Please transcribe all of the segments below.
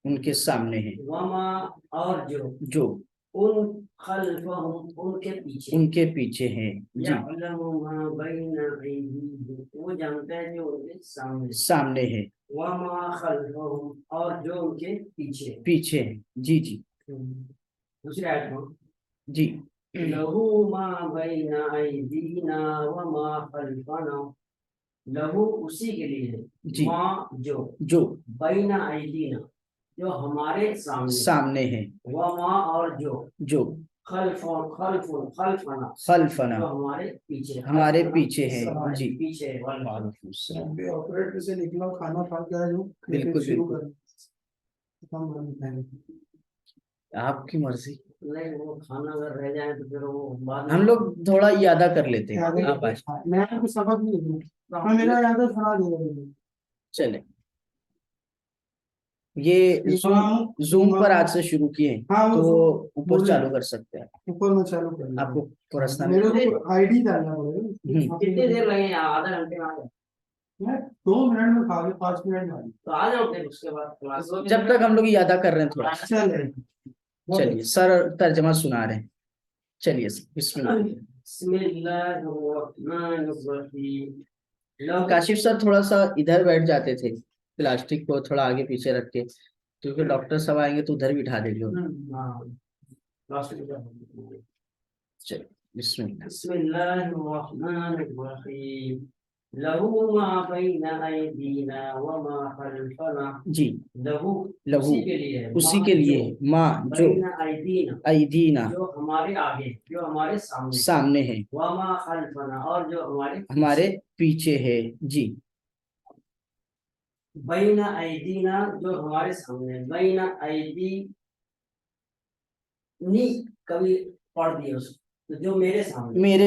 उनके सामने है। वमा और जो उन खल्फहुम उनके पीछे है। जी, यअलमु मा बैना अयदीहिम, वो जानता है जो उनके सामने है। वमा खल्फहुम और जो उनके पीछे है। जी जी। दूसरी आयत में जी, लहू मा बैना अयदीना व मा खल्फना, लहू उसी के लिए है, जी, मा जो बैना अयदीना जो हमारे सामने है, व मा और जो खल्फना जो हमारे पीछे है। जी, पीछे ऑपरेटर से निकला खाना खा के आया हूँ, बिल्कुल शुरू बिल्कुल, कर। आपकी मर्जी। नहीं, वो खाना अगर रह जाए तो फिर वो बाद में हम लोग थोड़ा यादा कर लेते हैं। आप मैं कुछ सबक नहीं दूँ, मेरा याद है सुना दे। चले, ये जूम पर आज से शुरू किए, हाँ, तो ऊपर बोले। चालू कर सकते हैं। ऊपर में चालू कर आपको पर्सनल मेरे को आईडी डालना पड़ेगा। कितनी देर लगेगी? आधा घंटे में आ जाओ। मैं 2 मिनट में खा गया, 5 मिनट में तो आ जाओ फिर उसके बाद क्लास। जब तक हम लोग यादा कर रहे हैं थोड़ा। चलिए सर तर्जमा सुना रहे हैं। चलिए बिस्मिल्लाह। काशिफ सर थोड़ा सा इधर बैठ जाते थे, प्लास्टिक को थोड़ा आगे पीछे रख के, क्योंकि डॉक्टर सब आएंगे तो उधर बिठा देंगे। चलिए बिस्मिल्लाहिर्रहमानिर्रहीम। लहू मा बैना अयदीना व मा खल्फना। जी, लहू उसी के लिए माँ जो अयदीना जो हमारे आगे, जो हमारे सामने है, व मा खल्फना और जो हमारे पीछे है। जी, बैना अयदीना जो हमारे सामने, बैना अयदी नी कभी पढ़ दिया उसको, तो जो मेरे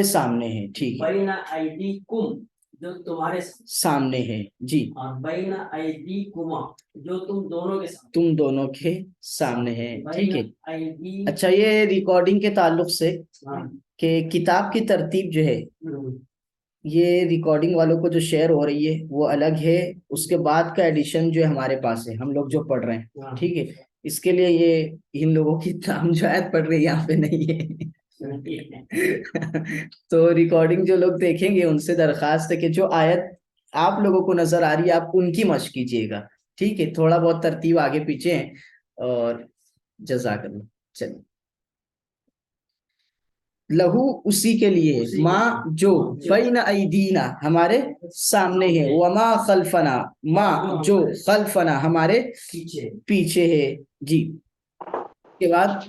सामने है। ठीक है, बैना अयदीकुम जो तुम्हारे सामने है। जी, और बैना अयदीकुमा जो तुम दोनों के सामने है। ठीक है। अयदी। अच्छा, ये रिकॉर्डिंग के ताल्लुक से कि किताब की तरतीब जो है, ये रिकॉर्डिंग वालों को जो शेयर हो रही है वो अलग है, उसके बाद का एडिशन जो है हमारे पास है, हम लोग जो पढ़ रहे हैं। ठीक है, इसके लिए ये इन लोगों की हम जो आयत पढ़ रहे हैं यहाँ पे नहीं है। तो रिकॉर्डिंग जो लोग देखेंगे उनसे दरखास्त है कि जो आयत आप लोगों को नजर आ रही है आप उनकी मशक कीजिएगा। ठीक है, थोड़ा बहुत तरतीब आगे पीछे है, और जज़ाकल्लाह। चलिए, लहू उसी के लिए, माँ जो बैन अयदीना हमारे सामने है, वमा खल्फना माँ जो खल्फना हमारे पीछे है। जी, के बाद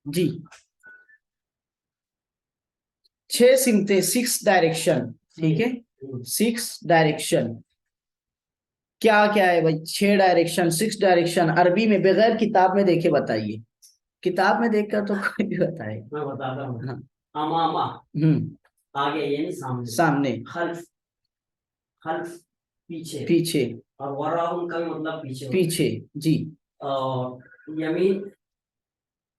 जी 6 सिमते, 6 डायरेक्शन। ठीक है, 6 डायरेक्शन क्या क्या है भाई? 6 डायरेक्शन, 6 डायरेक्शन अरबी में बगैर किताब में देखे बताइए। किताब में देखकर तो कोई भी बताए। मैं बताता हूँ। हाँ, अमामा आगे यानी सामने, खल्फ खल्फ पीछे, और वराउन का मतलब पीछे। जी, और यमीन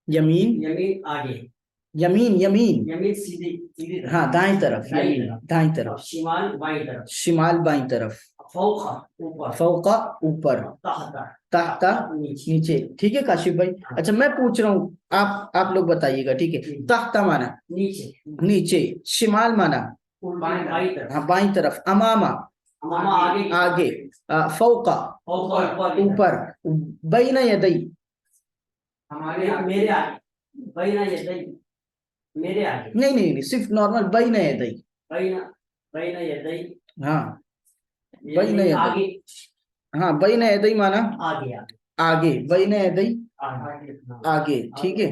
यमीन आगे, यमीन सीधी तरफ। हाँ, दाएं तरफ, यमीन दाएं तरफ, शिमाल बाईं तरफ, फौका ऊपर, तहता नीचे। ठीक है काशिफ भाई। अच्छा, मैं पूछ रहा हूँ, आप लोग बताइएगा। ठीक है, तहता माना नीचे, शिमाल माना हाँ बाईं तरफ, अमामा आगे, फौका ऊपर, बैना यदई मेरे आगे, बैना यदई मेरे आगे। नहीं, सिर्फ नॉर्मल बैना यदई। बैना यदई हाँ, बैना यदई। हाँ, बैना यदई माना आगे, बैना यदई आगे। ठीक है,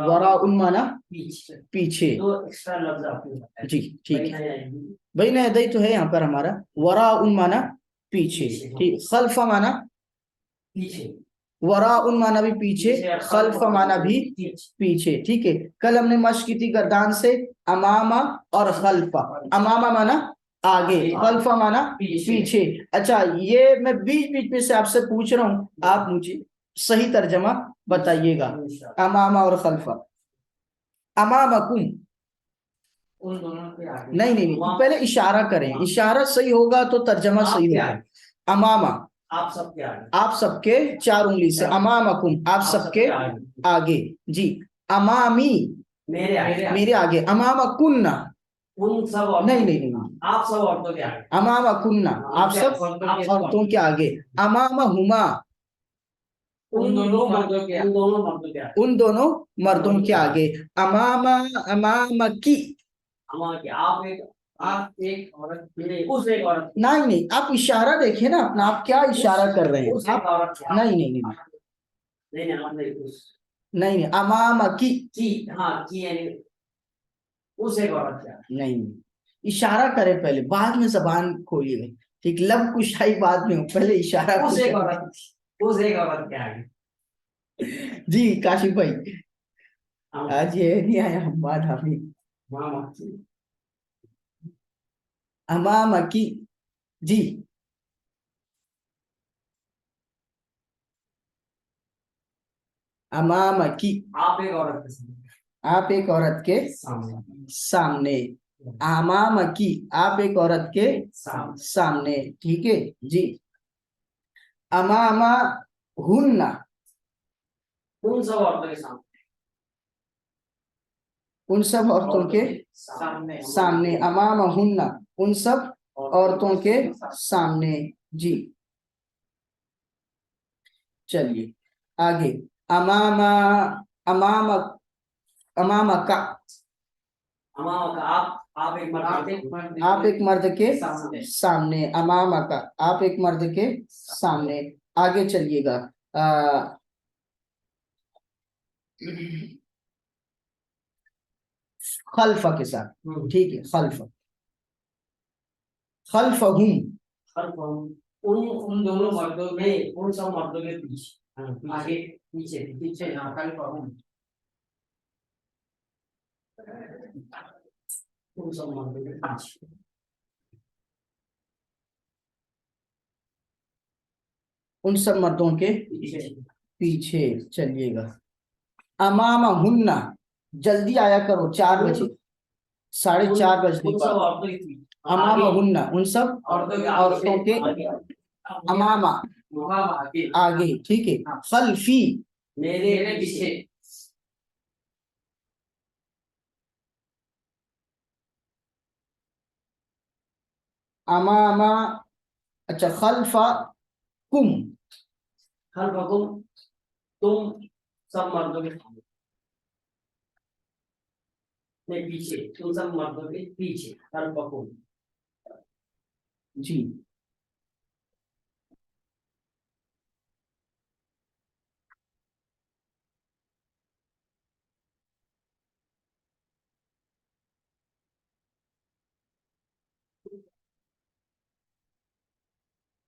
वरा उन माना पीछे। जी, ठीक है, बैना यदई तो है यहाँ पर हमारा, वरा उन माना पीछे। ठीक, खल्फा माना वरा उन माना भी पीछे, खल्फ माना भी पीछे। ठीक है, कल हमने मश्क की थी गर्दान से, अमामा और खल्फा। अमामा माना आगे, खल्फा माना पीछे। अच्छा, ये मैं बीच बीच में से आपसे पूछ रहा हूँ, आप मुझे सही तर्जमा बताइएगा। अमामा और खल्फा। अमामकुम, उन दोनों के आगे। नहीं नहीं नहीं, पहले इशारा करें, इशारा सही होगा तो तर्जमा सही होगा। अमामा, आप सबके आगे। आप सबके 4 उंगली से, अमामकुम आप सबके आगे जी। अमामी, मेरे आगे। मेरे आगे। अमामकुन्ना, उन सब नहीं नहीं नहीं, आप सब औरतों के आगे। अमामकुन्ना आप सब औरतों के आगे। अमामहुमा, उन दोनों मर्दों के आगे। उन दोनों मर्दों के आगे। अमामा, अमामकी, आप एक औरत, उस एक औरत। नहीं नहीं, आप इशारा देखिए ना अपना, आप क्या इशारा कर रहे हैं आप? नहीं नहीं नहीं नहीं नहीं, अमामकी हाँ की यानी उस एक औरत के आगे। नहीं नहीं, इशारा करें पहले, बाद में जबान खोलिए। ठीक, लब कुशाई बाद में हो, पहले इशारा उस एक करें। औरत, उस एक औरत के आगे। जी काशिफ भाई, आज ये नहीं आया हम बात अभी। अमामकी जी। अमामकी, आप एक औरत के सामने। आप एक औरत के सामने। अमामकी आप एक औरत के सामने, ठीक है जी। अमामा हुन्ना, उन सब औरतों के सामने। उन सब औरतों के सामने। अमामा हुन्ना उन सब औरतों के सामने जी। चलिए आगे। अमामा, अमामा, अमामका, आप एक मर्द, आप एक मर्द के सामने। अमामका आप एक मर्द के सामने। आगे चलिएगा। खल्फा के साथ, ठीक है। खल्फा, खल्फहुम, उन दोनों मर्दों में, उन सब मर्दों के पीछे, आगे पीछे पीछे यहाँ उन सब मर्दों के पीछे। उन सब मर्दों के पीछे चलिएगा। अमामा हुन्ना, जल्दी आया करो, 4 बजे, 4:30 बजने पर। अमामा हुन्ना उन सब औरतों के अमामा आगे, ठीक है। खल्फी, मेरे पीछे। अमामा, अच्छा खल्फा कुम, खल्फकुम तुम सब मर्दों के सामने, पीछे, तुम सब मर्दों के पीछे। खल्फकुम जी।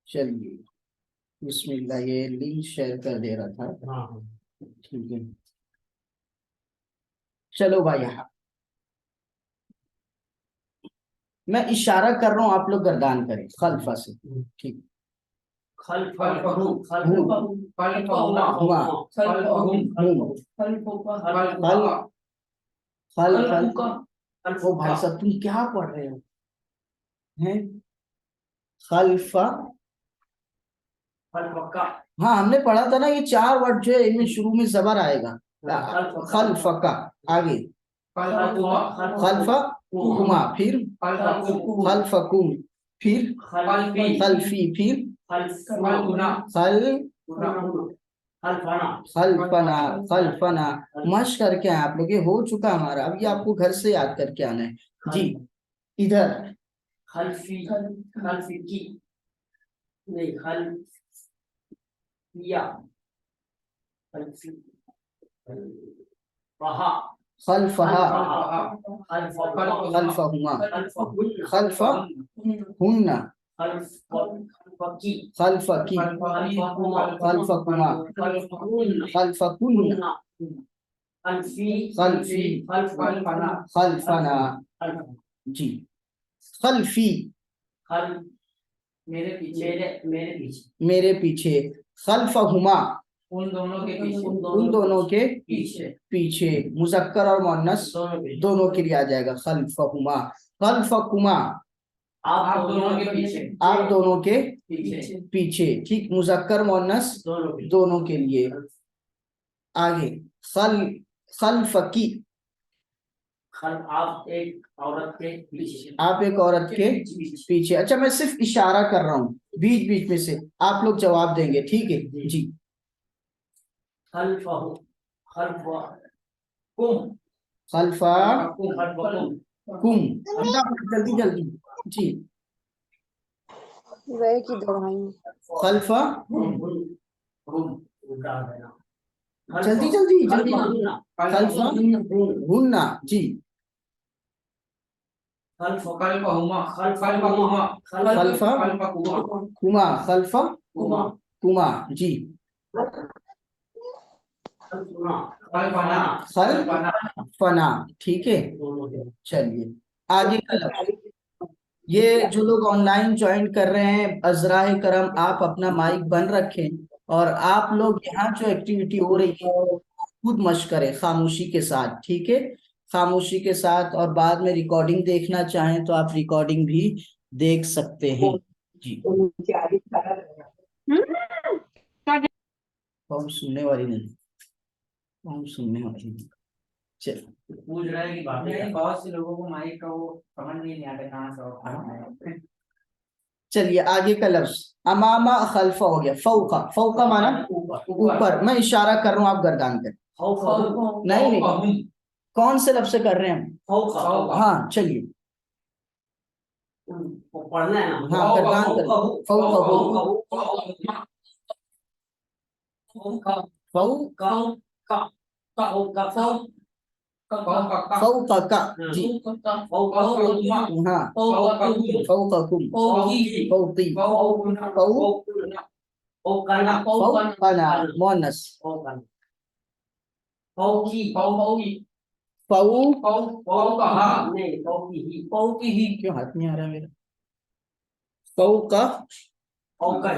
चलिए बिस्मिल्लाह, ये लिंक शेयर कर दे रहा था। हाँ ठीक है, चलो भाई। यहाँ मैं इशारा कर रहा हूँ, आप लोग गर्दान करें खल्फा से, ठीक। खल्फहुम ओ भाई साहब, तुम क्या पढ़ रहे हो हैं? खल्फा, हाँ हमने पढ़ा था ना, ये 4 वर्ड जो है इनमें शुरू में जबर आएगा। खल्फा का आगे खल्फा कुमा, फिर खल्फकुम, फिर खल्फी, फिर खल्फना, खल्फना। मश करके आए आप लोग, ये हो चुका हमारा, अब ये आपको घर से याद करके आना है जी। इधर खल्फी, खल्फी की नहीं, खल्फिया, खल्फी, खल्फहा, खल्फहा, खल्फहुमा, खल्फहुन्ना, खल्फकी, खल्फकी, खल्फकुमा, खल्फकुन्ना, खल्फी, खल्फना जी। खल्फी मेरे पीछे, मेरे पीछे। मेरे पीछे। खल्फहुमा उन दोनों के पीछे उन दोनों के पीछे पीछे मुजक्कर और मुअन्नस दोनों के लिए आ जाएगा खल्फहुमा। खल्फकुमा आप दोनों के पीछे आप दोनों के पीछे पीछे, ठीक, मुजक्कर मुअन्नस दोनों दोनों के लिए। आगे खल खल्फकी, आप एक औरत के पीछे आप एक औरत के पीछे। अच्छा, मैं सिर्फ इशारा कर रहा हूँ, बीच बीच में से आप लोग जवाब देंगे, ठीक है जी। खल्फहु खल्फकुम खल्फा खल्फकुम कुम, जल्दी जल्दी जी। वह की दवाई खल्फा, उल्टा देना जल्दी जल्दी जल्दी। खल्फा हुन्ना जी। खल्फा कुमा, खल्फा कुमा जी। खल्फना, ठीक है। चलिए आगे का लफ्ज। ये जो लोग ऑनलाइन ज्वाइन कर रहे हैं, अजराए करम, आप अपना माइक बंद रखें और आप लोग यहाँ जो एक्टिविटी हो रही है खुद मश्क करें खामोशी के साथ, ठीक है, खामोशी के साथ। और बाद में रिकॉर्डिंग देखना चाहें तो आप रिकॉर्डिंग भी देख सकते हैं जी। हम सुनने वाली नहीं, हम सुनने वाली नहीं। चलो, पूछ रहा है कि बातें बहुत से लोगों को माइक का वो समझ नहीं आता कहाँ से चलिए आगे का लफ्ज। अमामा खल्फा हो गया। फौका, फौका माना ऊपर। मैं इशारा कर रहा हूँ, आप गर्दान कर। नहीं नहीं, कौन से लफ्ज से कर रहे हैं हम? हाँ चलिए, पढ़ना है ना। हाँ गर्दान कर। फौका जी। हाँ, फौकाकुम, फौकी, फौकना मोनस, क्यों हाथ में आ रहा है मेरा? फौका, फौका,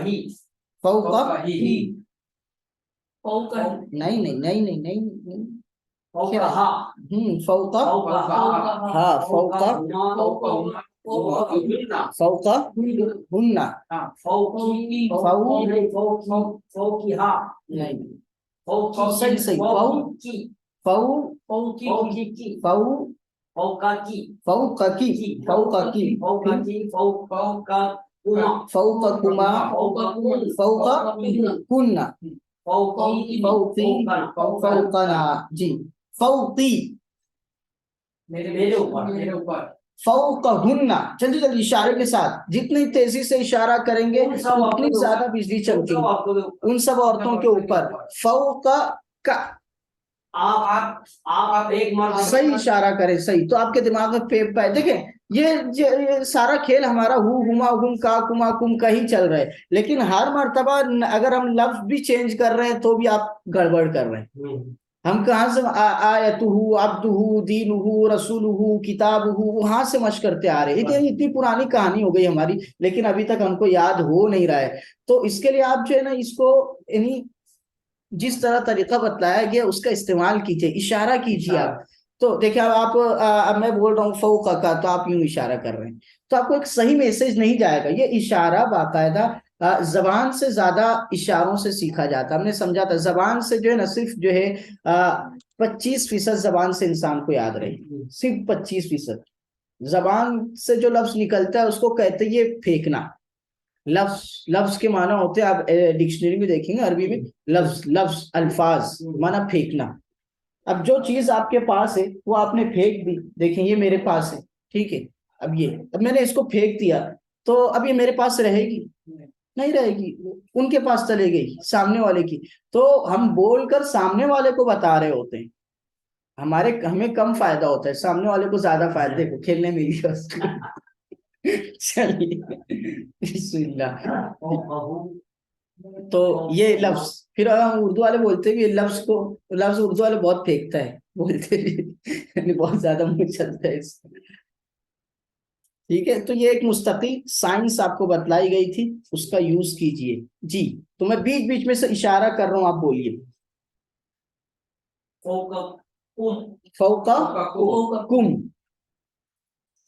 नहीं नहीं नहीं नहीं नहीं नहीं, फौका, हाँ फौका, फौका हुन्ना, नहीं, सही सही, फौ फौकाकी, फौकाकुमा, फौका कुन्ना, फौकी, फौकना जी। फौकी, मेरे ऊपर फौकहुन्ना, जल्दी जल्दी इशारे के साथ, जितनी तेजी से इशारा करेंगे उतनी ज्यादा बिजली चमकेगी उन सब औरतों के ऊपर। फौका का, आप एक मर्द सही इशारा करें, सही, तो आपके दिमाग में पेप है। देखें ये सारा खेल हमारा हु हुमा हुम का कुमा कुम का ही चल रहा है, लेकिन हर मर्तबा अगर हम लफ्ज भी चेंज कर रहे हैं तो भी आप गड़बड़ कर रहे हैं। हम कहाँ से आयतुहु, अब्दुहु, दीनुहु, रसूलुहु, किताबुहु, वहां से मश करते आ रहे हैं। इतनी पुरानी कहानी हो गई हमारी, लेकिन अभी तक हमको याद हो नहीं रहा है। तो इसके लिए आप जो है ना इसको यानी जिस तरह तरीका बतलाया गया उसका इस्तेमाल कीजिए, इशारा कीजिए आप। तो देखिए अब मैं बोल रहा हूँ फौका का, तो आप यूं इशारा कर रहे हैं, तो आपको एक सही मैसेज नहीं जाएगा। ये इशारा बाकायदा जबान से ज्यादा इशारों से सीखा जाता है। हमने समझा था जबान से जो है ना सिर्फ जो है 25% जबान से इंसान को याद रहेगी, सिर्फ 25%। जबान से जो लफ्ज निकलता है उसको कहते हैं ये फेंकना। लफ्ज, लफ्ज के माना होते हैं, आप डिक्शनरी में देखेंगे अरबी में, लफ्ज, लफ्ज, अल्फाज माना फेंकना। अब जो चीज आपके पास है वो आपने फेंक दी, देखें ये मेरे पास है, ठीक है, अब मैंने इसको फेंक दिया, तो अब ये मेरे पास रहेगी नहीं रहेगी, उनके पास चले गई सामने वाले की। तो हम बोलकर सामने वाले को बता रहे होते हैं, हमें कम फायदा होता है, सामने वाले को ज्यादा फायदा। देखो खेलने में ही चलिए बिस्मिल्लाह। तो ये लफ्ज, फिर हम उर्दू वाले बोलते भी लफ्ज को, लफ्ज उर्दू वाले बहुत फेंकता है बोलते भी, यानी बहुत ज्यादा मुंह चलता है इसका। ठीक है, तो ये एक मुस्तकिल साइंस आपको बतलाई गई थी, उसका यूज कीजिए जी। तो मैं बीच बीच में से इशारा कर रहा हूं, आप बोलिए। फौका कुम फौका कुम,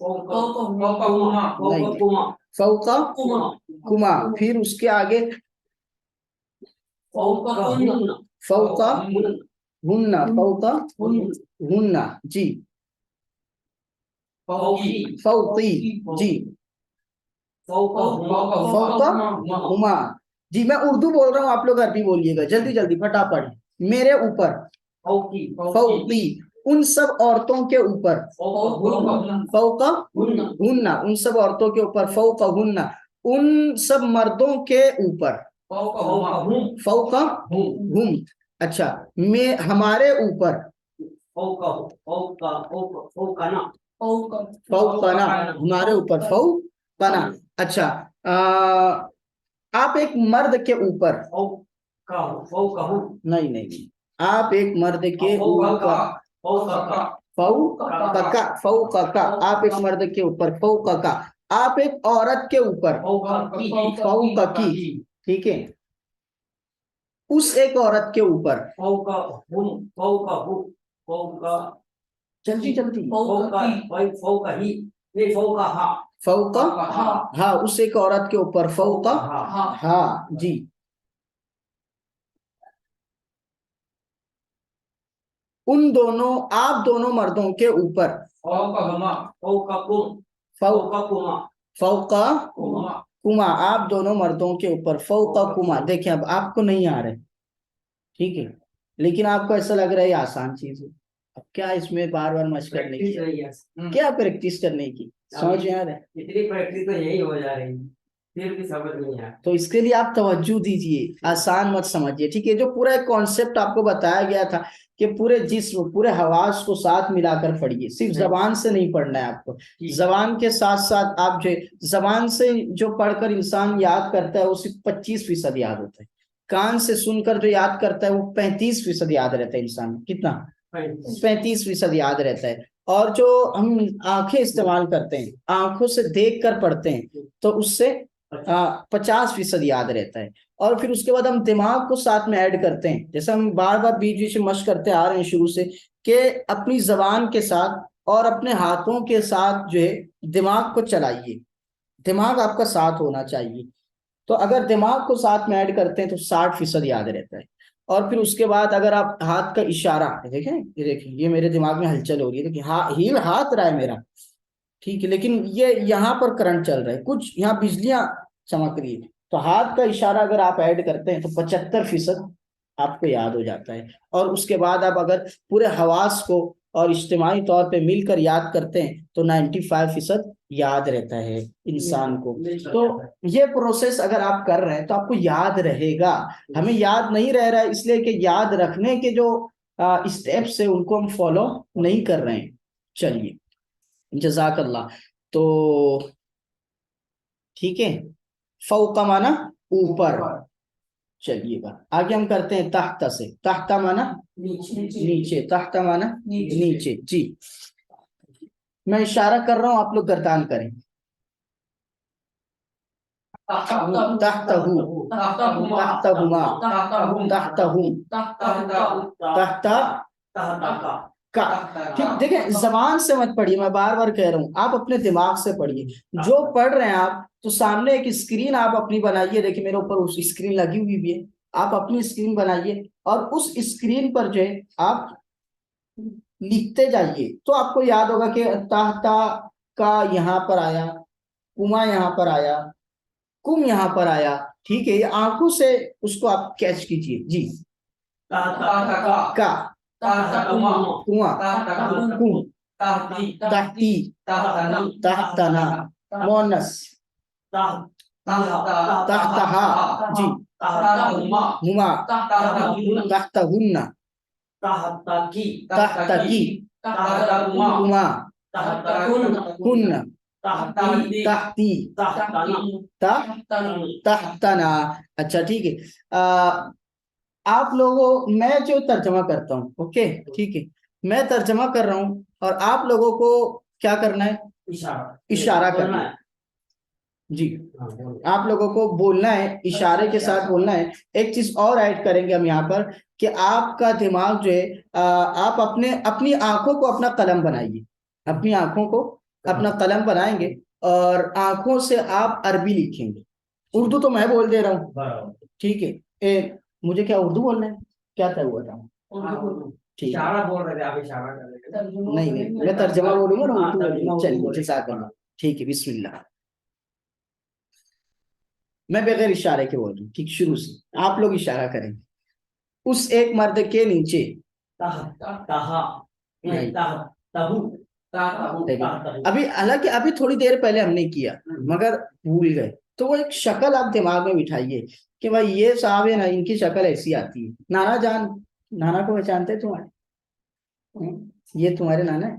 फौका कुमा नहीं, फौका कुमा फौका कुमा कुमा, फिर उसके आगे फौका हुन्ना फौका हुन्ना, फौका हुन्ना हुन्ना जी। फौकी फौकी जी, फौका फौका हुमा जी। मैं उर्दू बोल रहा हूँ, आप लोग अरबी बोलिएगा, जल्दी जल्दी फटाफट। मेरे ऊपर फौकी फौकी, उन सब औरतों के ऊपर फौका हुन्ना, उन सब औरतों के ऊपर फौका हुन्ना, उन सब मर्दों के ऊपर फौका हुम। अच्छा, मैं हमारे ऊपर फौका फौका फौका फौकाना फौकाना, हमारे ऊपर फौकाना। अच्छा, आप एक मर्द के ऊपर फौका फौका हूँ नहीं नहीं नहीं, आप एक मर्द के ऊपर फौका फौका फौका, आप एक मर्द के ऊपर फौका, आप एक औरत के ऊपर फौका की, ठीक है, उस एक औरत के ऊपर फौका हूँ फौका हूँ फौका जल्दी जल्दी फौका फौका ही नहीं फौका हाँ फौका हाँ, उस एक औरत के ऊपर फौका हाँ जी। उन दोनों, आप दोनों मर्दों के ऊपर फौका कुम फौका कुमा फौका कुमा कुमा, आप दोनों मर्दों के ऊपर फौका कुमा। देखिए अब आपको नहीं आ रहा है, ठीक है, लेकिन आपको ऐसा लग रहा है ये आसान चीज है। अब क्या इसमें बार बार मशक करने की, क्या प्रैक्टिस करने की, समझ में आ रहा है? इतनी प्रैक्टिस तो यही हो जा रही है, फिर भी समझ नहीं आ तो इसके लिए आप तवज्जो दीजिए, आसान मत समझिए, ठीक है। जो पूरा एक कॉन्सेप्ट आपको बताया गया था कि पूरे जिस्म, पूरे हवास को साथ मिलाकर पढ़िए, सिर्फ जबान से नहीं पढ़ना है आपको, जबान के साथ साथ आप जो जबान से जो पढ़कर इंसान याद करता है वो सिर्फ 25% याद होता है, कान से सुनकर जो याद करता है वो 35% याद रहता है इंसान, कितना 35% याद रहता है। और जो हम आंखें इस्तेमाल करते हैं, आंखों से देख कर पढ़ते हैं, तो उससे 50% याद रहता है। और फिर उसके बाद हम दिमाग को साथ में ऐड करते हैं, जैसे हम बार बार बीच बीच में मशक करते आ रहे हैं शुरू से, कि अपनी जबान के साथ और अपने हाथों के साथ जो है दिमाग को चलाइए, दिमाग आपका साथ होना चाहिए। तो अगर दिमाग को साथ में ऐड करते हैं तो 60% याद रहता है। और फिर उसके बाद अगर आप हाथ का इशारा देखें, ये देखिए, ये मेरे दिमाग में हलचल हो रही है, देखिए हील हाथ रहा है मेरा, ठीक है, लेकिन ये यहाँ पर करंट चल रहा है, कुछ यहाँ बिजलियां चमक रही है, तो हाथ का इशारा अगर आप ऐड करते हैं तो 75% आपको याद हो जाता है। और उसके बाद आप अगर पूरे हवास को और इज्तिमाई तौर पे मिलकर याद करते हैं तो 95% याद रहता है इंसान को। तो ये प्रोसेस अगर आप कर रहे हैं तो आपको याद रहेगा। हमें याद नहीं रह रहा है इसलिए कि याद रखने के जो स्टेप्स है उनको हम फॉलो नहीं कर रहे हैं। चलिए, जजाकल्लाह। तो ठीक है, फौका माना ऊपर। चलिएगा आगे हम करते हैं तहता से। तहता माना नीचे, तहता माना नीचे जी। मैं इशारा कर रहा हूं, आप लोग गर्दान करें। तहतहू, तहतहुमा, तहतहुम, तहता का। ठीक, देखिए जबान से मत पढ़िए, मैं बार बार कह रहा हूँ, आप अपने दिमाग से पढ़िए। जो पढ़ रहे हैं आप, तो सामने एक स्क्रीन आप अपनी बनाइए, देखिए मेरे ऊपर उस स्क्रीन लगी हुई भी है, आप अपनी स्क्रीन बनाइए और उस स्क्रीन पर जो है आप लिखते जाइए, तो आपको याद होगा कि ताहता का यहाँ पर आया, कुमा यहाँ पर आया, कुम यहाँ पर आया, ठीक है। ये आंखों से उसको आप कैच कीजिए जी। का कुआं, कुम, तहती, तहतना, मोनस, तहतहा जी, हुमा, तहतहुन्ना, तहतकी, कुमा, कुन्ना, तहती, तहतना। अच्छा ठीक है, आप लोगों, मैं जो तर्जमा करता हूँ, ओके ठीक है, मैं तर्जमा कर रहा हूँ और आप लोगों को क्या करना है, इशारा बोलना करना है। जी। हाँ, बोलो। आप लोगों को बोलना है, इशारे के साथ बोलना है। एक चीज और ऐड करेंगे हम यहाँ पर कि आपका दिमाग जो है आप अपने अपनी आंखों को अपना कलम बनाइए, अपनी आंखों को अपना कलम बनाएंगे और आंखों से आप अरबी लिखेंगे। उर्दू तो मैं बोल दे रहा हूँ, बराबर। ठीक है। मुझे क्या उर्दू बोलना है, क्या तय हुआ था? ठीक है, इशारा बोल रहे थे आप, इशारा कर रहे थे। नहीं नहीं, मैं तर्जमा बोलूंगा ना, हाँ, उर्दू तर्जुमा बोलूंगा। उर्दू चलिए बोलेंगे। जज़ाकल्लाह। ठीक है, बिस्मिल्लाह। मैं बगैर इशारे के बोल रहा हूँ, ठीक, शुरू से आप लोग इशारा करेंगे। उस एक मर्द के नीचे नहीं। देखिए, अभी हालांकि अभी थोड़ी देर पहले हमने किया मगर भूल गए, तो वो एक शक्ल आप दिमाग में बिठाइए कि भाई ये साहब है ना, इनकी शक्ल ऐसी आती है। नाना जान, नाना को पहचानते हैं तुम्हारे? ये तुम्हारे नाना है?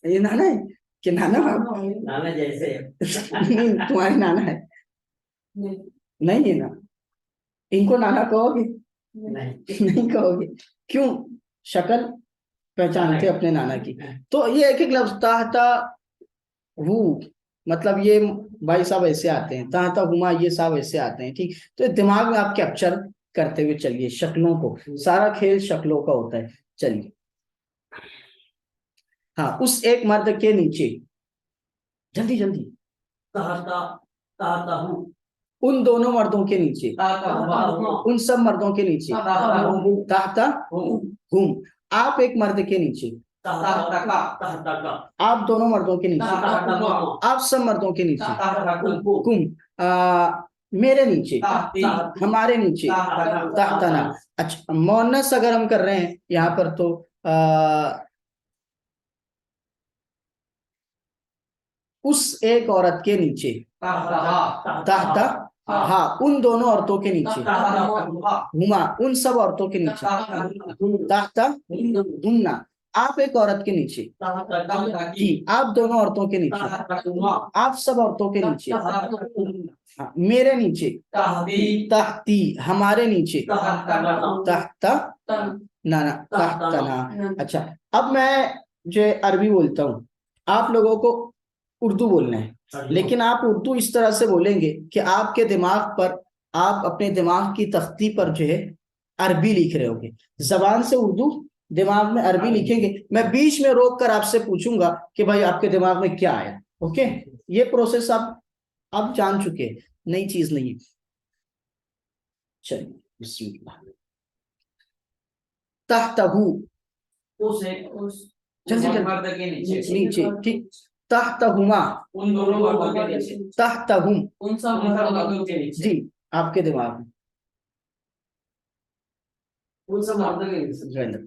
ये नाना है कि नाना बाबू? नाना जैसे नहीं, तुम्हारे नाना है? नहीं है ना? इनको नाना कहोगे? नहीं। नहीं कहोगे? क्यों? शक्ल पहचानते अपने नाना की। तो ये एक एक लफ्ज ताहता हु, मतलब ये भाई साहब ऐसे आते हैं, ताहता हुमा ये साहब ऐसे आते हैं, ठीक। तो ये दिमाग में आप कैप्चर करते हुए चलिए शक्लों को, सारा खेल शक्लों का होता है। चलिए, हाँ, उस एक मर्द के नीचे, जल्दी जल्दी। ताहता ताहता हूँ। उन दोनों मर्दों के नीचे, उन सब मर्दों के नीचे, ताहता हुम। आप एक मर्द के नीचे, आप दोनों मर्दों के नीचे, आप सब मर्दों के नीचे, कुम मेरे नीचे, हमारे नीचे, ताहतना। अच्छा, मोनस अगर हम कर रहे हैं यहाँ पर तो उस एक औरत के नीचे, ताहता हाँ, उन दोनों औरतों के नीचे, हुमा उन सब औरतों के नीचे, ताहता हुन्ना आप एक औरत के नीचे, जी आप दोनों औरतों के नीचे, आप सब औरतों के नीचे, हाँ, मेरे नीचे, तहती हमारे नीचे, तहता ना तहतना। अच्छा, अब मैं जो अरबी बोलता हूँ, आप लोगों को उर्दू बोलना है, लेकिन आप उर्दू इस तरह से बोलेंगे कि आपके दिमाग पर, आप अपने दिमाग की तख्ती पर जो है अरबी लिख रहे होंगे, जबान से उर्दू, दिमाग में अरबी लिखेंगे। मैं बीच में रोक कर आपसे पूछूंगा कि भाई आपके दिमाग में क्या आया। ओके, ये प्रोसेस आप जान चुके हैं, नई चीज नहीं है। चलिए, बिस्मिल्लाह। तहतहू, उस जल्दी मर्द के नीचे, नीचे, ठीक। तहतहुमा, उन दोनों मर्दों के नीचे, तहतहुम, उन सब मर्दों के नीचे, जी आपके दिमाग में, उन सब मर्दों के नीचे।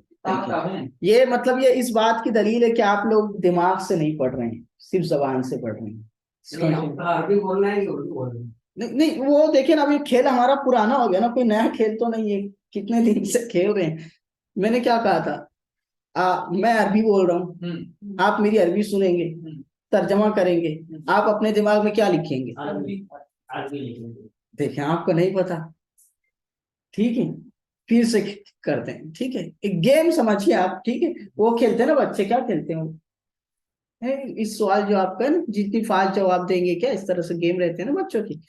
ये मतलब ये इस बात की दलील है कि आप लोग दिमाग से नहीं पढ़ रहे हैं, सिर्फ जबान से पढ़ रहे हैं। अरबी बोलना है कि उर्दू बोलना है? नहीं नहीं, वो देखिए ना, अभी खेल हमारा पुराना हो गया ना, कोई नया खेल तो नहीं है, कितने दिन से खेल रहे हैं। मैंने क्या कहा था, मैं अरबी बोल रहा हूँ, आप मेरी अरबी सुनेंगे, तर्जमा करेंगे, आप अपने दिमाग में क्या लिखेंगे? अरबी लिखेंगे। देखें, आपको नहीं पता, ठीक है, फिर से करते हैं, ठीक है। एक गेम समझिए आप, ठीक है। वो खेलते हैं ना बच्चे, क्या खेलते हैं वो, इस सवाल जो आपका ना, जितनी फास्ट जवाब देंगे, क्या इस तरह से गेम रहते हैं ना बच्चों की,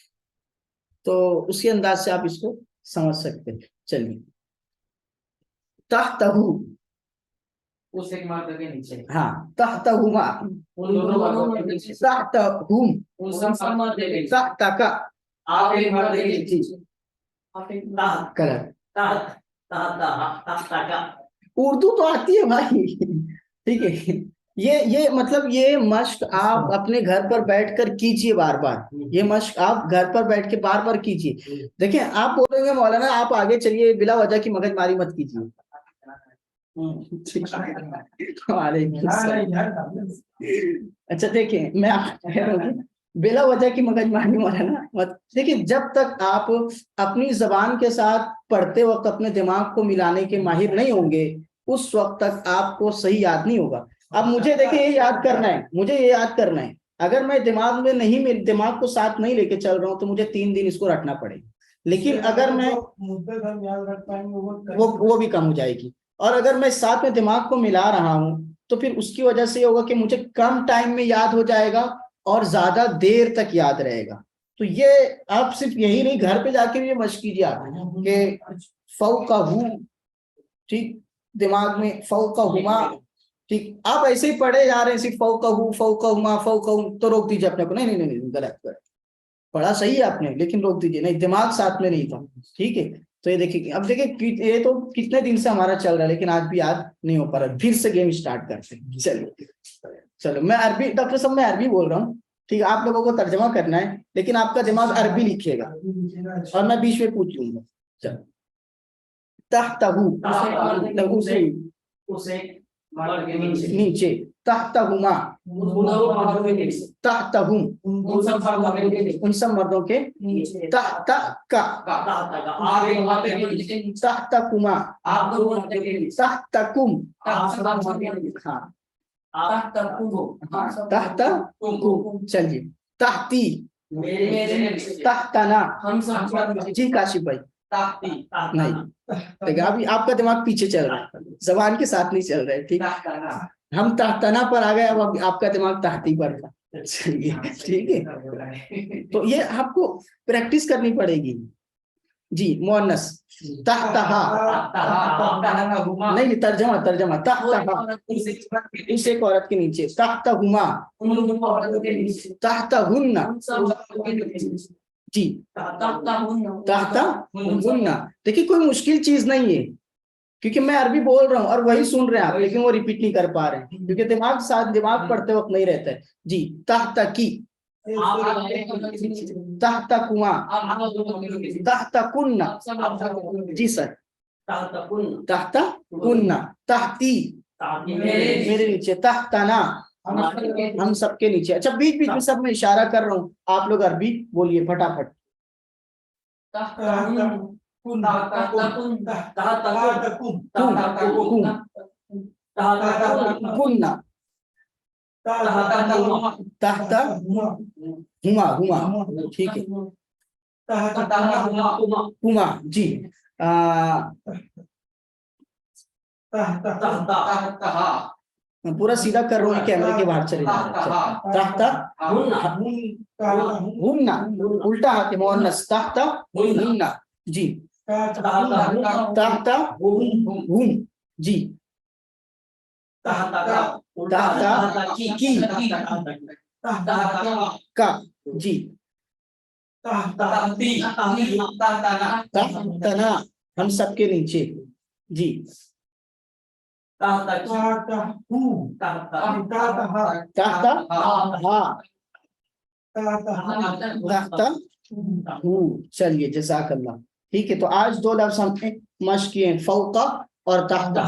तो उसी अंदाज से आप इसको समझ सकते हैं। चलिए, तहतहू, उस एक मर्द के नीचे, हाँ, तहतहुमा, उन दोनों मर्दों के नीचे, तहतहुम, उन सब मर्द के नीचे, तहतका, आप एक मर्द के नीचे, करेक्ट। ताहता का। उर्दू तो आती है भाई, ठीक है। ये मतलब ये मश्क आप अपने घर पर बैठकर कीजिए बार बार, ये मश्क आप घर पर बैठ के बार बार कीजिए। देखिए, आप बोलेंगे मौलाना आप आगे चलिए, बिला वजह की मगजमारी मत कीजिए। अच्छा देखिए, मैं आपको बिला वजह की मगजमारी मौलाना मत देखिए। जब तक आप अपनी जबान के साथ पढ़ते वक्त अपने दिमाग को मिलाने के माहिर नहीं होंगे, उस वक्त तक आपको सही याद नहीं होगा। अब मुझे देखिए, ये याद करना है, मुझे ये याद करना है, अगर मैं दिमाग में नहीं, मेरे दिमाग को साथ नहीं लेके चल रहा हूँ, तो मुझे 3 दिन इसको रटना पड़ेगा। लेकिन अगर मैं वो भी कम हो जाएगी। और अगर मैं साथ में दिमाग को मिला रहा हूँ, तो फिर उसकी वजह से ये होगा कि मुझे कम टाइम में याद हो जाएगा और ज्यादा देर तक याद रहेगा। तो ये आप सिर्फ यही नहीं, घर पे जाके भी ये मशक कीजिए आप कि फौक़हू, ठीक, दिमाग में फौक़हुमा, ठीक, आप ऐसे ही पढ़े जा रहे हैं सिर्फ फौक़हू फौक़हुमा फौक़हू, तो रोक दीजिए अपने को, नहीं नहीं नहीं, गलत गलत, पढ़ा सही है आपने लेकिन रोक दीजिए, नहीं दिमाग साथ में नहीं था, ठीक है। तो ये देखिए, अब देखिए ये तो कितने दिन से हमारा चल रहा है लेकिन आज भी याद नहीं हो पा रहा, फिर से गेम स्टार्ट करते हैं। चलो चलो, मैं अरबी, डॉक्टर साहब मैं अरबी बोल रहा हूँ, ठीक है, आप लोगों को तर्जमा करना है लेकिन आपका दिमाग अरबी लिखेगा और मैं बीच में पूछ लूंगा। चलो, तहतहू, तहू से उसे मर्द के नीचे नीचे, तहतहुमा, तहतहुम उन सब मर्दों के, तहतका, तहतकुमा, तहतकुम, हाँ तहतकुम, चलिए, तहती, तहतना, जी काशिफ भाई, नहीं, देखिए अभी आपका दिमाग पीछे चल रहा है, जबान के साथ नहीं चल रहा है, ठीक, हम तहतना पर आ गए, अब आपका दिमाग तहती पर था, चलिए ठीक है। तो ये आपको प्रैक्टिस करनी पड़ेगी जी। मुअन्नस, तहतहा, नहीं तर्जमा तर्जमा, तहतहा उस एक औरत के नीचे, तहतहुमा, तहतहुन्ना, जी, तहतहुन्ना। देखिए कोई मुश्किल चीज नहीं है, क्योंकि मैं अरबी बोल रहा हूँ और वही सुन रहे हैं आप, लेकिन वो रिपीट नहीं कर पा रहे हैं क्योंकि दिमाग साथ, दिमाग पढ़ते वक्त नहीं रहता है जी। तहतकी, तहतकुमा, तहतकुन्ना, जी सर, तहतकुन्ना, तहती मेरे नीचे, तहतना हम सबके नीचे। अच्छा, बीच बीच में सब में इशारा कर रहा हूँ, आप लोग अरबी बोलिए फटाफट। कुन्ना, तहता हुमा, हुमा, ठीक है, हुमा जी, पूरा सीधा कर रहा हूँ, कैमरे के बाहर चले जा रहे हैं। तहता हुन्ना, उल्टा हाथ है, मुअन्नस, तहता हुन्ना जी, तहता हुम जी, तहता की का जी, तहतना हम सबके नीचे जी, तहता चलिए जज़ाकल्लाह, ठीक है। तो आज दो लफ्ज हमने मश्क किए, फौका और तहता।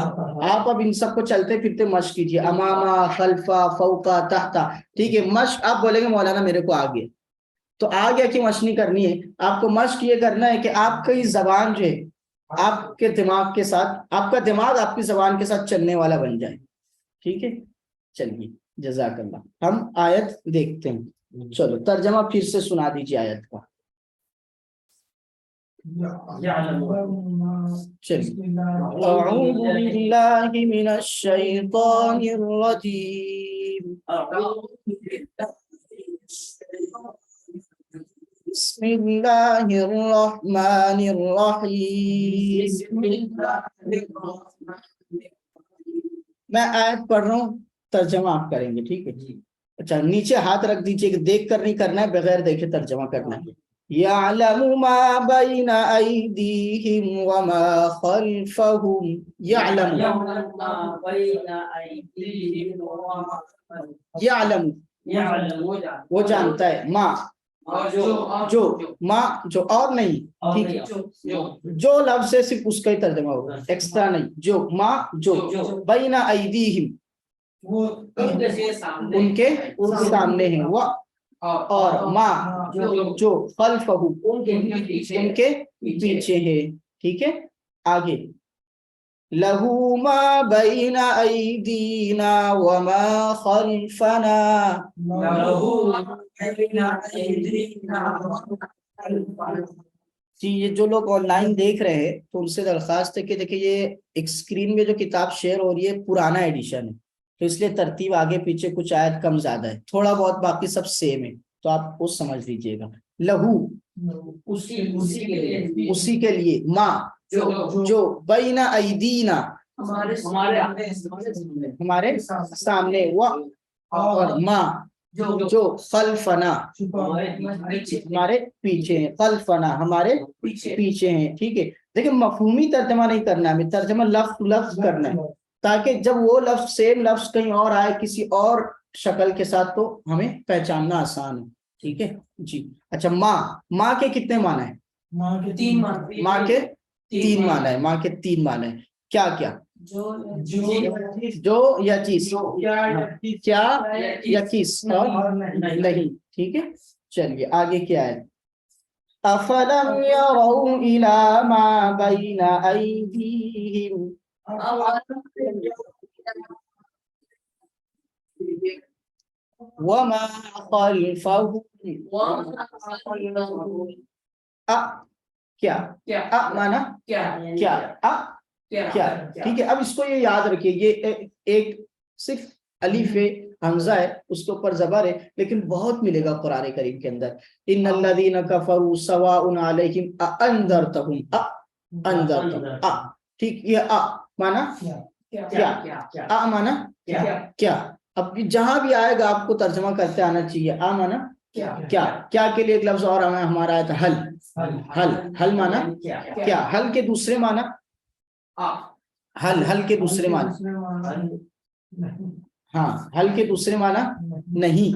आप अब इन सबको चलते फिरते मश्क कीजिए, अमामा, खल्फा, फौका, तहता, ठीक है। मश्क आप बोलेंगे मौलाना मेरे को आ गया, तो आ गया कि मश्क नहीं करनी है, आपको मश्क ये करना है कि आपकी जबान जो है आपके दिमाग के साथ, आपका दिमाग आपकी जबान के साथ चलने वाला बन जाए, ठीक है। चलिए जज़ाकल्लाह, हम आयत देखते हैं। चलो तर्जमा फिर से सुना दीजिए आयत का। चलिए, अऊज़ु बिल्लाहि मिनश शैतानिर रजीम, बिस्मिल्लाहिर रहमानिर रहीम। मैं आयत पढ़ रहा हूँ, तर्जमा आप करेंगे, ठीक है जी। अच्छा, नीचे हाथ रख दीजिए कि देख कर नहीं करना है, बगैर देखे तर्जमा करना है। यअलमु मा बैना अयदीहिम व मा खल्फहुम, यअलमु, यअलमु वो जानता है, मा जो, माँ जो और नहीं, ठीक है, जो लफ्ज से सिर्फ उसका ही तर्जमा होगा, एक्स्ट्रा नहीं, जो, माँ जो, बैना अयदीहिम उनके सामने है, वो और माँ जो खल्फहु उनके पीछे है, ठीक है। आगे, लहू मा बैना अयदीना व मा खल्फना, जी ये जो लोग ऑनलाइन देख रहे हैं तो उनसे दरखास्त है कि देखिए ये एक स्क्रीन में जो किताब शेयर हो रही है पुराना एडिशन है, तो इसलिए तरतीब आगे पीछे कुछ आयत कम ज्यादा है, थोड़ा बहुत, बाकी सब सेम है, तो आप वो समझ लीजिएगा। लहू उसी के लिए, माँ जो बैना ऐदीना हमारे सामने, व और माँ जो खल्फना हमारे पीछे है, खल्फना हमारे पीछे हैं। ठीक है, देखिए मफहूमी तर्जमा नहीं करना है, हमें तर्जमा लफ्ज लफ्ज करना है, ताकि जब वो लफ्ज सेम लफ्ज कहीं और आए किसी और शक्ल के साथ तो हमें पहचानना आसान हो। ठीक है जी। अच्छा, माँ के कितने माना है? माँ के 3 माँ। माँ के 3 माना है, माँ के 3 माना है। क्या क्या? जो या चीज, क्या या किस, और नहीं। ठीक है, चलिए आगे क्या है? अफलम यरौ इला मा बैना ऐदीहिम वमा खल्फहुम। अ क्या? अ माना क्या? क्या? ठीक है, अब इसको ये याद रखिए, ये एक सिर्फ अलिफ है, हमजा है, उसके ऊपर जबर है, लेकिन बहुत मिलेगा कुरान करीम के अंदर। इन्नल्लज़ीना कफरू सवाउन अलैहिम अअंज़रतहुम, अअंज़रतहुम, ठीक, ये अ माना क्या, अ माना क्या। अब जहां भी आएगा आपको तर्जमा करते आना चाहिए। आ माना क्या के लिए एक लफ्ज और हमारा आया था, हल माना क्या, हल के दूसरे माना, हल के दूसरे माना, हाँ, हल के दूसरे माना नहीं।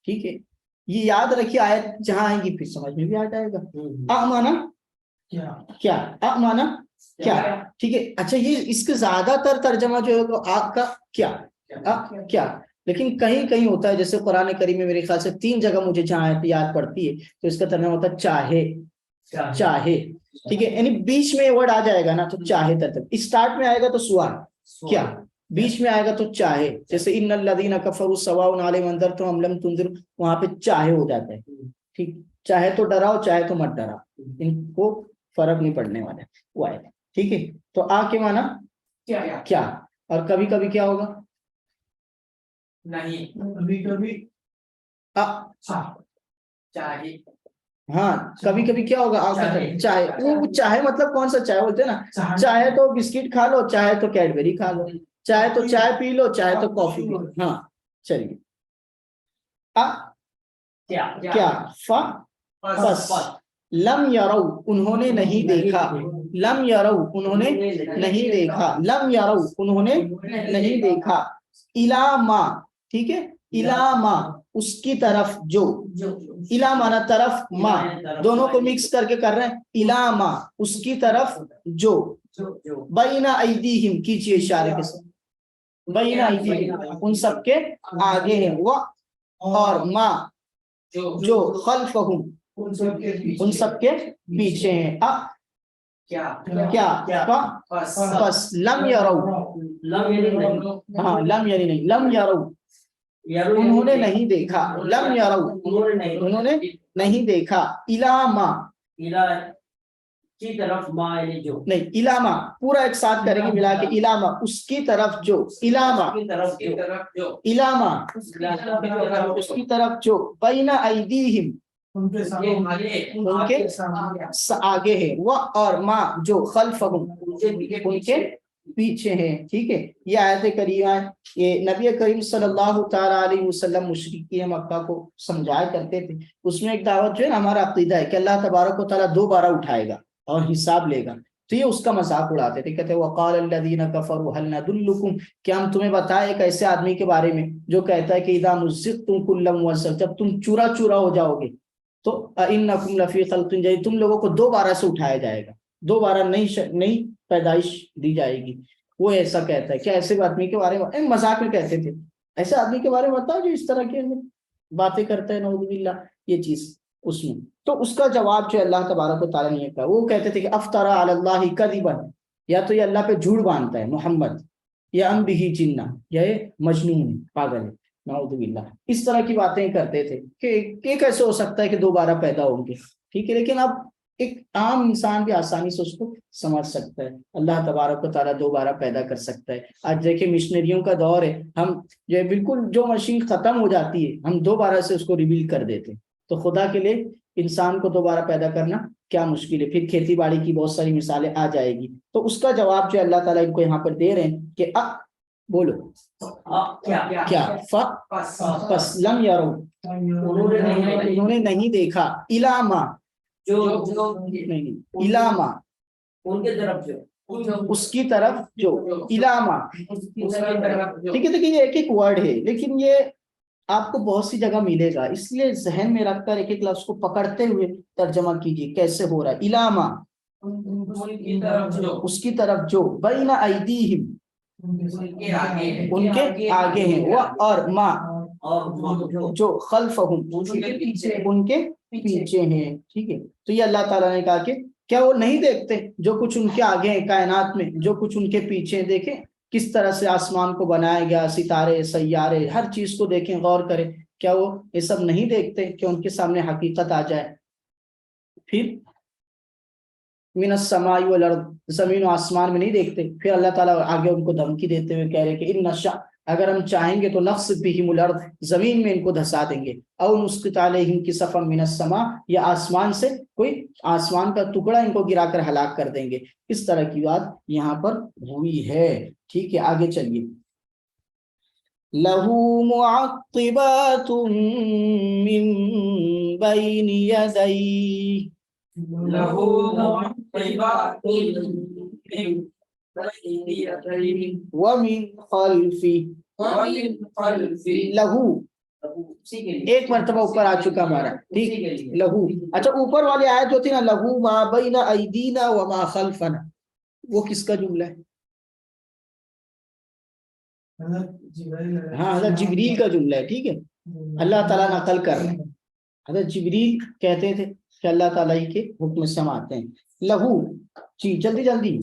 ठीक है, ये याद रखिए, आयत जहां आएगी फिर समझ में भी आ जाएगा। आ माना क्या, आ माना क्या। ठीक है, अच्छा, ये इसके ज्यादातर तर्जमा जो है वो आ का क्या, लेकिन कहीं कहीं होता है, जैसे कुरान करीम में मेरे ख्याल से 3 जगह मुझे जहां आयत याद पड़ती है, तो इसका तर्जमा होता है चाहे। ठीक है, यानी बीच में वर्ड आ जाएगा ना, तो चाहे तरतब, स्टार्ट में आएगा तो सुआ क्या, बीच में आएगा तो चाहे, जैसे इन्नल लदीना कफरू सवाउन अलैहिम अंज़रतहुम लम तुंज़िर, वहां पे चाहे हो जाता है। ठीक, चाहे तो डराओ, चाहे तो मत डराओ, इनको फर्क नहीं पड़ने वाला है, वो आएगा। ठीक है, तो आ के माना क्या, और कभी कभी क्या होगा, नहीं, कभी चाहे। हाँ, कभी कभी क्या होगा, चाहे, वो चाहे मतलब कौन सा चाहे बोलते हैं ना, चाहे तो बिस्किट खा लो, चाहे तो कैडबरी खा लो, चाहे तो चाय पी लो, चाहे तो कॉफी पी लो। हाँ, चलिए, क्या फस लम यरौ उन्होंने नहीं देखा, लम यरौ उन्होंने नहीं देखा, लम यरौ उन्होंने नहीं देखा, इलामा, ठीक है, इलामा उसकी तरफ, जो इला माना तरफ, माँ दोनों को मिक्स करके कर रहे हैं, इलामा उसकी तरफ, जो बैना ऐदीहिम कीजिए इशारे के साथ, बैना ऐदीहिम उन सबके आगे है, वो और माँ जो खल्फहुम उन सबके पीछे हैं। अब क्या बस लम यरौ, हाँ लम यानी नहीं, लम यरौ उन्होंने नहीं देखा, लम यरौ उन्होंने नहीं देखा, इलामा की तरफ, माँ यानी जो नहीं, इलामा पूरा एक साथ करेंगे मिला के, इलामा उसकी तरफ जो, इलामा इलामा उसकी तरफ जो, बैना ऐदीहिम उनके आगे है, वह और माँ जो खल्फहुम उनके पीछे हैं। ठीक है, ये आयत करीमा ये नबी करीम सल्लल्लाहु ताला अलैहि वसल्लम मुशरिकीन मक्का को समझाया करते थे। उसमें एक दावत जो है ना, हमारा अकीदा है कि अल्लाह तबारक व तआला दोबारा उठाएगा और हिसाब लेगा, तो ये उसका मजाक उड़ाते थे, कहते वक़ाल अल्लज़ीना कफ़रू हल नदुल्लुकुम, क्या हम तुम्हें बताएं एक ऐसे आदमी के बारे में जो कहता है कि इज़ा मुज़्ज़िक़्तुम कुल्ला मुवज़्ज़क़, जब तुम चूरा चूरा हो जाओगे तो इन्नकुम लफ़ी ख़ल्क़िन जदीद, तुम लोगों को दोबारा से उठाया जाएगा, दोबारा नई पैदाइश दी जाएगी। वो ऐसा कहता है, क्या ऐसे आदमी के बारे में मजाक में कहते थे, ऐसे आदमी के बारे में बताओ जो इस तरह की बातें करता है, नऊज़ुबिल्लाह, ये चीज उसमें। तो उसका जवाब जो अल्लाह तबारक व तआला ने कहा, वो कहते थे कि अफ्तरा अलल्लाहि कज़िबन, या तो ये अल्लाह पे झूठ बांधता है मोहम्मद, या अम बिही जिन्ना, या ये मजनून है, पागल है, नऊज़ुबिल्लाह, इस तरह की बातें करते थे कि कैसे हो सकता है कि दोबारा पैदा होंगे। ठीक है, लेकिन अब एक आम इंसान भी आसानी से उसको समझ सकता है। अल्लाह तबारक व तआला दोबारा पैदा कर सकता है। आज देखिए मिशनरियों का दौर है, हम जो बिल्कुल जो मशीन खत्म हो जाती है हम दोबारा से उसको रिवील कर देते हैं। तो खुदा के लिए इंसान को दोबारा पैदा करना क्या मुश्किल है। फिर खेती बाड़ी की बहुत सारी मिसालें आ जाएगी। तो उसका जवाब जो अल्लाह ताला इनको यहाँ पर दे रहे हैं कि बोलो क्या फस लम यरो, उन्होंने नहीं देखा, इलामा नहीं, इलामा उनके तरफ जो उसकी तरफ जो, इलामा ठीक है। देखिए ये एक एक वर्ड है लेकिन ये आपको बहुत सी जगह मिलेगा, इसलिए जहन में रखकर एक एक लफ्ज को पकड़ते हुए तर्जमा कीजिए कैसे हो रहा है। इलामा उसकी तरफ जो, बैना अयदीहिम उनके आगे हैं, वो और मा और जो खल्फहुम उनके पीछे हैं। ठीक है, तो ये अल्लाह ताला ने कहा कि क्या वो नहीं देखते जो कुछ उनके आगे है कायनात में, जो कुछ उनके पीछे। देखें किस तरह से आसमान को बनाया गया, सितारे सैयारे हर चीज को देखें, गौर करें। क्या वो ये सब नहीं देखते कि उनके सामने हकीकत आ जाए। फिर मिनस समाई वल अर्द, जमीन और आसमान में नहीं देखते। फिर अल्लाह ताला आगे उनको धमकी देते हुए कह रहे कि इन नशा, अगर हम चाहेंगे तो नफ्स बिहिमुल अर्द, जमीन में इनको धसा देंगे। औ नुस्कित अलैहिम किसफम मिनस समा, या आसमान से कोई आसमान का टुकड़ा इनको गिराकर हलाक कर देंगे। इस तरह की बात यहाँ पर हुई है। ठीक है, आगे चलिए। लहू मुअक्क़िबातुम मिन बैनि यदैहि लहू मुअक्क़िबातुन मिन बैनि यदैहि व मिन खल्फी व मिन खल्फी। लहू उसी के लिए एक मर्तबा ऊपर आ चुका हमारा। ठीक, लहू। अच्छा, ऊपर वाली आयत जो थी ना, लहू मा बैना अयदीना व मा खल्फना, वो किसका जुमला है? हाँ, हज़रत जिब्रील का जुमला है। ठीक है, अल्लाह ताला नकल कर रहे हैं। हज़रत जिब्रील कहते थे कि अल्लाह ताला ही के हुक्म से हम आते हैं। लहू जी, जल्दी जल्दी।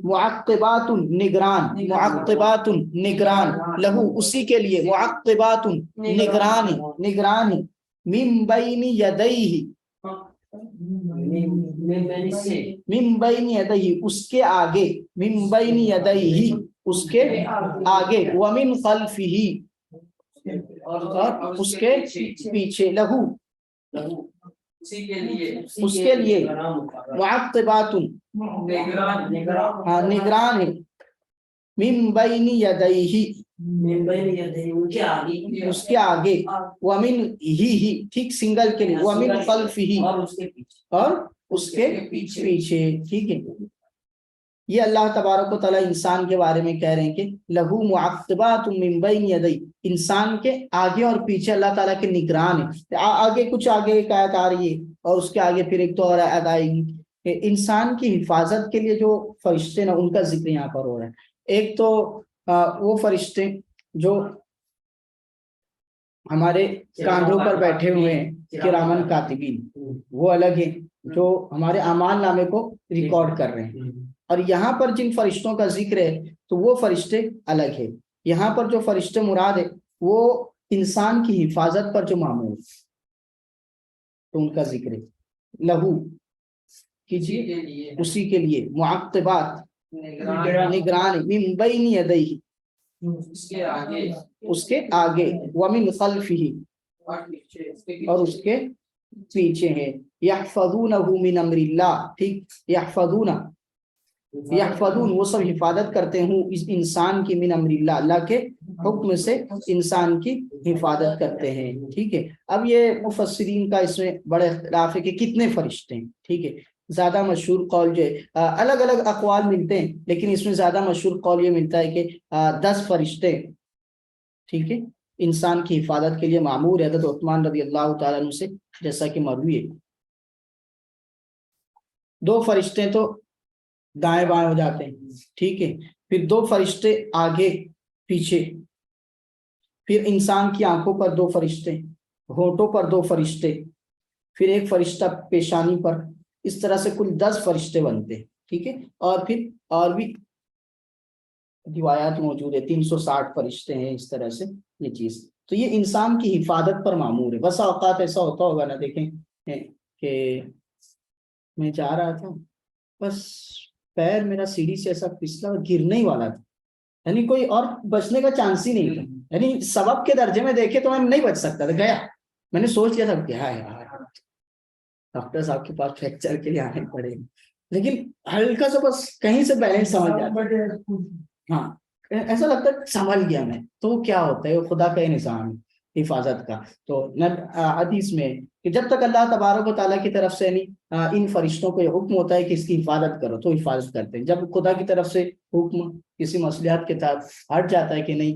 मुअक्क़िबातुन निगरान, मुअक्क़िबातुन निगरान, लहू उसी के लिए, मुअक्क़िबातुन निगरान, निगरान, मिन बैनि यदैहि, मिन बैनि यदैहि उसके आगे, मिन बैनि यदैहि उसके आगे, व मिन खल्फिही और उसके पीछे। लहू उसके लिए, मुअक्क़िबातुन हाँ निगरान है, मिन बैनि यदैहि उसके आगे, व मिन ही ठीक सिंगल के लिए, व मिन खल्फिही और उसके पीछे। ठीक है, ये अल्लाह तबारक व तआला इंसान के बारे में कह रहे हैं कि लहू मुअक्क़िबातुम मिन बैनि यदैहि, इंसान के आगे और पीछे अल्लाह ताला के निगरान है। आगे कुछ आगे एक आयत आ रही है और उसके आगे फिर एक तो और आयत आएगी। इंसान की हिफाजत के लिए जो फरिश्ते ना, उनका जिक्र यहाँ पर हो रहा है। एक तो वो फरिश्ते जो हमारे कांधों पर बैठे हुए हैं, किरामन कातिबीन, वो अलग है जो हमारे अमाल नामे को रिकॉर्ड कर रहे हैं। और यहाँ पर जिन फरिश्तों का जिक्र है तो वो फरिश्ते अलग है। यहाँ पर जो फरिश्ते मुराद है वो इंसान की हिफाजत पर जो मामूल, तो उनका जिक्र है। लहू कीजिए उसी के लिए, मुअक्क़िबात निगरान, मिन बैनि यदैहि उसके आगे, व मिन खल्फिही और उसके पीछे है। यहफ़ज़ूनहु मिन अम्रिल्लाह, ठीक, यहफ़ज़ून वो सब हिफाजत करते हैं इस इंसान की, मिन अम्रिल्लाह अल्लाह के हुक्म से इंसान की हिफाजत करते हैं। ठीक है, अब ये मुफस्सिरीन का इसमें बड़े इख्तिलाफ है कि कितने फरिश्ते हैं। ठीक है, ज्यादा मशहूर कौल जो है, अलग अलग अक़वाल मिलते हैं लेकिन इसमें ज्यादा मशहूर कौल ये मिलता है कि 10 फरिश्ते, ठीक है, इंसान की हिफाजत के लिए मामूर है। हज़रत उस्मान रज़ी अल्लाह तआला अन्हु से जैसा कि मरवी है। 2 फरिश्ते तो दाएं बाएं हो जाते हैं। ठीक है, फिर 2 फरिश्ते आगे पीछे, फिर इंसान की आंखों पर 2 फरिश्ते, होंठों पर 2 फरिश्ते, फिर एक फरिश्ता पेशानी पर। इस तरह से कुल 10 फरिश्ते बनते हैं। ठीक है, और फिर और भी रिवायात मौजूद है, 360 फरिश्ते हैं। इस तरह से ये चीज, तो ये इंसान की हिफाजत पर मामूर है। बस औकात ऐसा होता होगा ना, देखें कि मैं जा रहा था, बस पैर मेरा सीढ़ी से ऐसा फिसला और गिरने ही वाला था, यानी कोई और बचने का चांस ही नहीं था, यानी सबब के दर्जे में देखे तो मैं नहीं बच सकता था, गया। मैंने सोच लिया था क्या यार, डॉक्टर साहब के पास फ्रैक्चर के लिए आने पड़ेगा, लेकिन हल्का सा बस कहीं से बैलेंस समझ जाता। हाँ, ऐसा लगता है संभल गया मैं, तो क्या होता है, वो खुदा का ही निशान है, हिफाजत का। तो हदीस में कि जब तक अल्लाह तबारक व तआला की तरफ से नहीं इन फरिश्तों को ये हुक्म होता है कि इसकी हिफाजत करो, तो हिफाजत करते हैं। जब खुदा की तरफ से हुक्म किसी मसलिहत के तहत हट जाता है कि नहीं